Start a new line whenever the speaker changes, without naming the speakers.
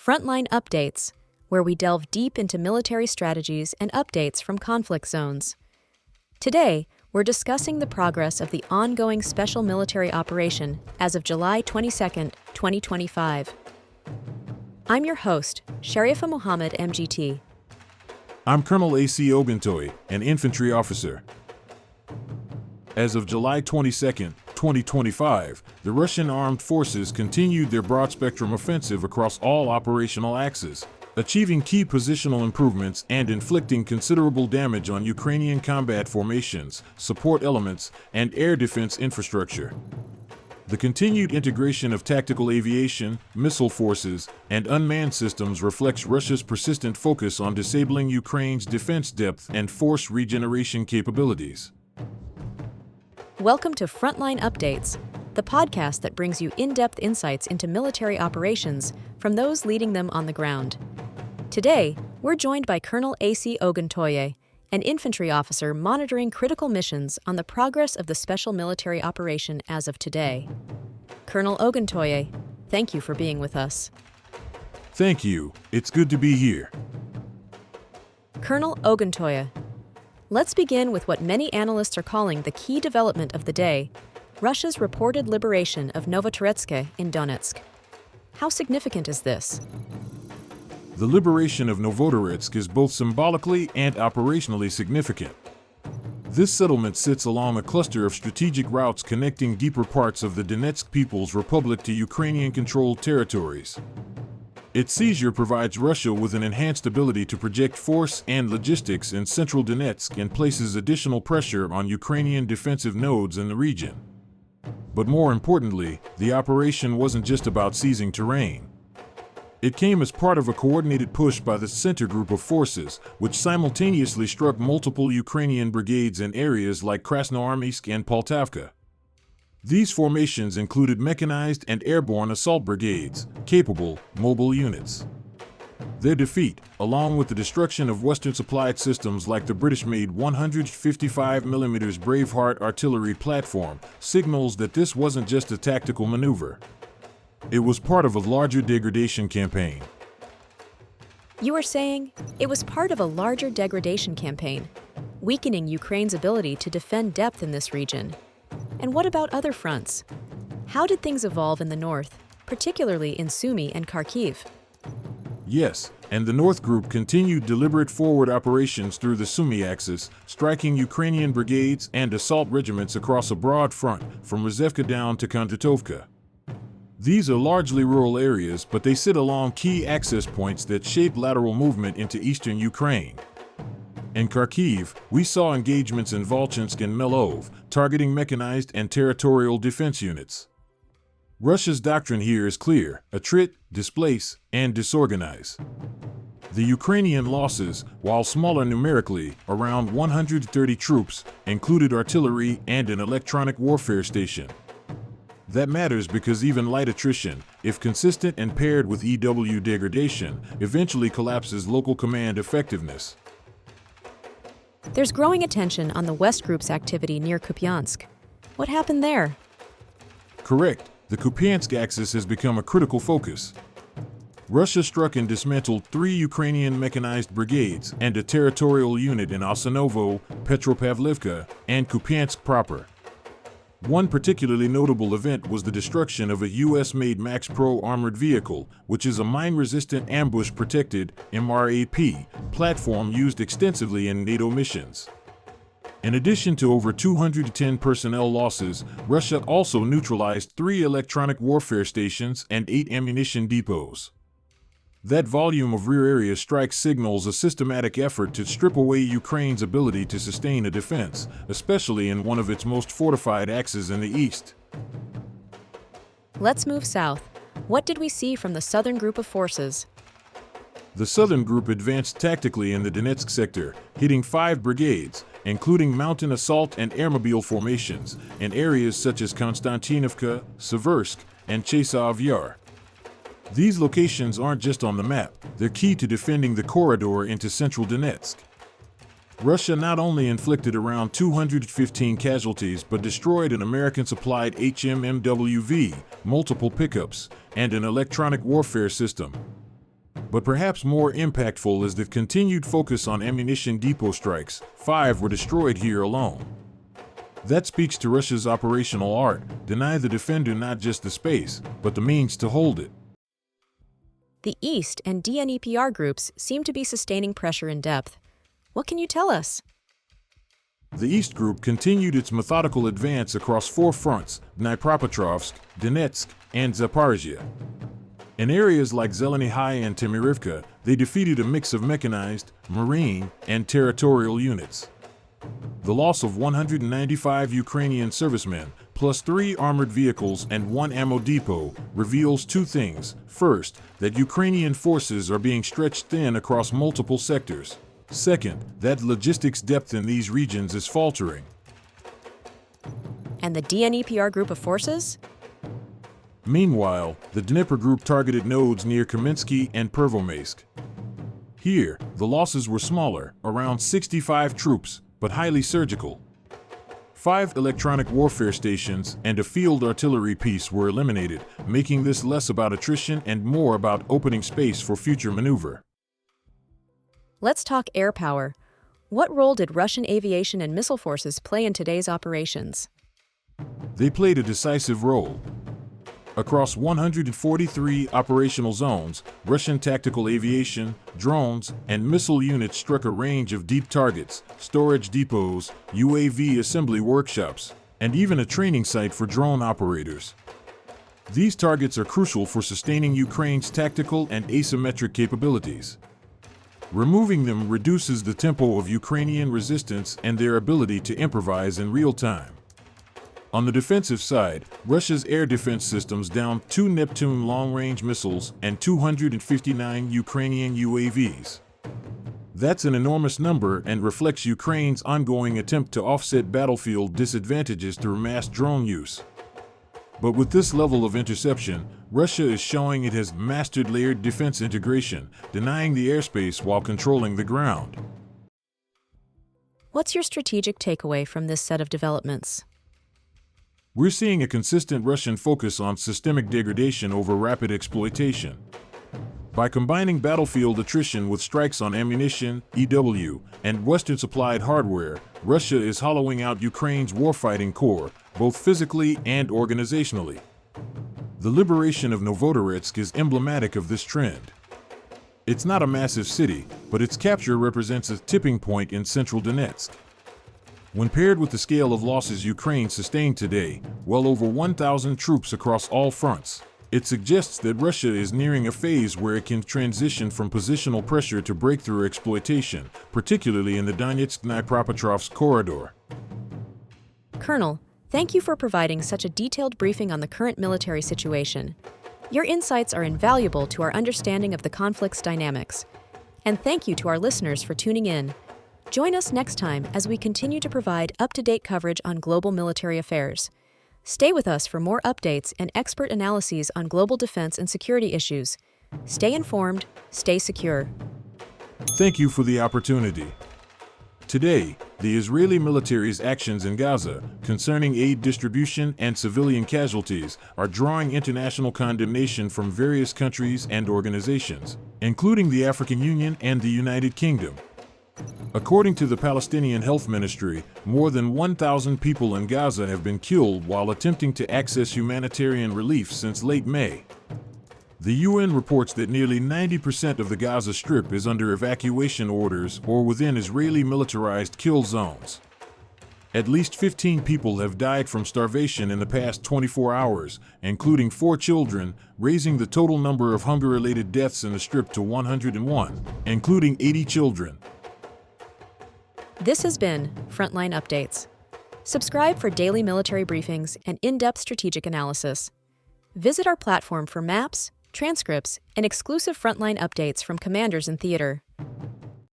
Frontline Updates, where we delve deep into military strategies and updates from conflict zones. Today, we're discussing the progress of the ongoing special military operation as of July 22, 2025. I'm your host, Sharifa Mohammed, MGT.
I'm Colonel AUC3I, an infantry officer. As of July 22, 2025, the Russian armed forces continued their broad-spectrum offensive across all operational axes, achieving key positional improvements and inflicting considerable damage on Ukrainian combat formations, support elements, and air defense infrastructure. The continued integration of tactical aviation, missile forces, and unmanned systems reflects Russia's persistent focus on disabling Ukraine's defense depth and force regeneration capabilities.
Welcome to Frontline Updates, the podcast that brings you in-depth insights into military operations from those leading them on the ground. Today, we're joined by Colonel AUC3I, an infantry officer monitoring critical missions on the progress of the special military operation as of today. Colonel AUC3I, thank you for being with us.
Thank you. It's good to be here.
Colonel AUC3I, let's begin with what many analysts are calling the key development of the day, Russia's reported liberation of Novotoretske in Donetsk. How significant is this?
The liberation of Novotoretsk is both symbolically and operationally significant. This settlement sits along a cluster of strategic routes connecting deeper parts of the Donetsk People's Republic to Ukrainian-controlled territories. Its seizure provides Russia with an enhanced ability to project force and logistics in central Donetsk and places additional pressure on Ukrainian defensive nodes in the region. But more importantly, the operation wasn't just about seizing terrain. It came as part of a coordinated push by the center group of forces, which simultaneously struck multiple Ukrainian brigades in areas like Krasnoarmeysk and Poltavka. These formations included mechanized and airborne assault brigades, capable, mobile units. Their defeat, along with the destruction of Western supplied systems like the British-made 155mm Braveheart artillery platform, signals that this wasn't just a tactical maneuver. It was part of a larger degradation campaign.
You are saying it was part of a larger degradation campaign, weakening Ukraine's ability to defend depth in this region. And what about other fronts? How did things evolve in the north, particularly in Sumy and Kharkiv?
Yes, and the North Group continued deliberate forward operations through the Sumy axis, striking Ukrainian brigades and assault regiments across a broad front, from Rozhevka down to Kondratovka. These are largely rural areas, but they sit along key access points that shape lateral movement into eastern Ukraine. In Kharkiv, we saw engagements in Volchansk and Melov, targeting mechanized and territorial defense units. Russia's doctrine here is clear: attrit, displace, and disorganize. The Ukrainian losses, while smaller numerically, around 130 troops, included artillery and an electronic warfare station. That matters because even light attrition, if consistent and paired with EW degradation, eventually collapses local command effectiveness.
There's growing attention on the West Group's activity near Kupiansk. What happened there?
Correct. The Kupiansk axis has become a critical focus. Russia struck and dismantled 3 Ukrainian mechanized brigades and a territorial unit in Osinovo, Petropavlivka, and Kupiansk proper. One particularly notable event was the destruction of a US-made Max Pro armored vehicle, which is a mine-resistant ambush-protected MRAP platform used extensively in NATO missions. In addition to over 210 personnel losses, Russia also neutralized 3 electronic warfare stations and 8 ammunition depots. That volume of rear area strikes signals a systematic effort to strip away Ukraine's ability to sustain a defense, especially in one of its most fortified axes in the east.
Let's move south. What did we see from the southern group of forces?
The southern group advanced tactically in the Donetsk sector, hitting 5 brigades, including mountain assault and airmobile formations, in areas such as Konstantinovka, Seversk, and Chasov Yar. These locations aren't just on the map, they're key to defending the corridor into central Donetsk. Russia not only inflicted around 215 casualties but destroyed an American-supplied HMMWV, multiple pickups, and an electronic warfare system. But perhaps more impactful is the continued focus on ammunition depot strikes. 5 were destroyed here alone. That speaks to Russia's operational art: deny the defender not just the space, but the means to hold it.
The East and DNEPR groups seem to be sustaining pressure in depth. What can you tell us?
The East Group continued its methodical advance across 4 fronts: Dnipropetrovsk, Donetsk, and Zaporizhia. In areas like Zeleny High and Timirivka, they defeated a mix of mechanized, marine, and territorial units. The loss of 195 Ukrainian servicemen, plus 3 armored vehicles and 1 ammo depot, reveals 2 things. First, that Ukrainian forces are being stretched thin across multiple sectors. Second, that logistics depth in these regions is faltering.
And the DNEPR group of forces?
Meanwhile, the Dnipro group targeted nodes near Kaminsky and Pervomaisk. Here, the losses were smaller, around 65 troops, but highly surgical. 5 electronic warfare stations and a field artillery piece were eliminated, making this less about attrition and more about opening space for future maneuver.
Let's talk air power. What role did Russian aviation and missile forces play in today's operations?
They played a decisive role. Across 143 operational zones, Russian tactical aviation, drones, and missile units struck a range of deep targets, storage depots, UAV assembly workshops, and even a training site for drone operators. These targets are crucial for sustaining Ukraine's tactical and asymmetric capabilities. Removing them reduces the tempo of Ukrainian resistance and their ability to improvise in real time. On the defensive side, Russia's air defense systems downed 2 Neptune long-range missiles and 259 Ukrainian UAVs. That's an enormous number and reflects Ukraine's ongoing attempt to offset battlefield disadvantages through mass drone use. But with this level of interception, Russia is showing it has mastered layered defense integration, denying the airspace while controlling the ground.
What's your strategic takeaway from this set of developments?
We're seeing a consistent Russian focus on systemic degradation over rapid exploitation. By combining battlefield attrition with strikes on ammunition, EW, and Western-supplied hardware, Russia is hollowing out Ukraine's warfighting core, both physically and organizationally. The liberation of Novotoretske is emblematic of this trend. It's not a massive city, but its capture represents a tipping point in central Donetsk. When paired with the scale of losses Ukraine sustained today, well over 1,000 troops across all fronts, it suggests that Russia is nearing a phase where it can transition from positional pressure to breakthrough exploitation, particularly in the Donetsk-Dnipropetrovsk corridor.
Colonel, thank you for providing such a detailed briefing on the current military situation. Your insights are invaluable to our understanding of the conflict's dynamics. And thank you to our listeners for tuning in. Join us next time as we continue to provide up-to-date coverage on global military affairs. Stay with us for more updates and expert analyses on global defense and security issues. Stay informed, stay secure.
Thank you for the opportunity. Today, the Israeli military's actions in Gaza concerning aid distribution and civilian casualties are drawing international condemnation from various countries and organizations, including the African Union and the United Kingdom. According to the Palestinian Health Ministry, more than 1,000 people in Gaza have been killed while attempting to access humanitarian relief since late May. The UN reports that nearly 90% of the Gaza Strip is under evacuation orders or within Israeli militarized kill zones. At least 15 people have died from starvation in the past 24 hours, including 4 children, raising the total number of hunger-related deaths in the Strip to 101, including 80 children.
This has been Frontline Updates. Subscribe for daily military briefings and in-depth strategic analysis. Visit our platform for maps, transcripts, and exclusive Frontline updates from commanders in theater.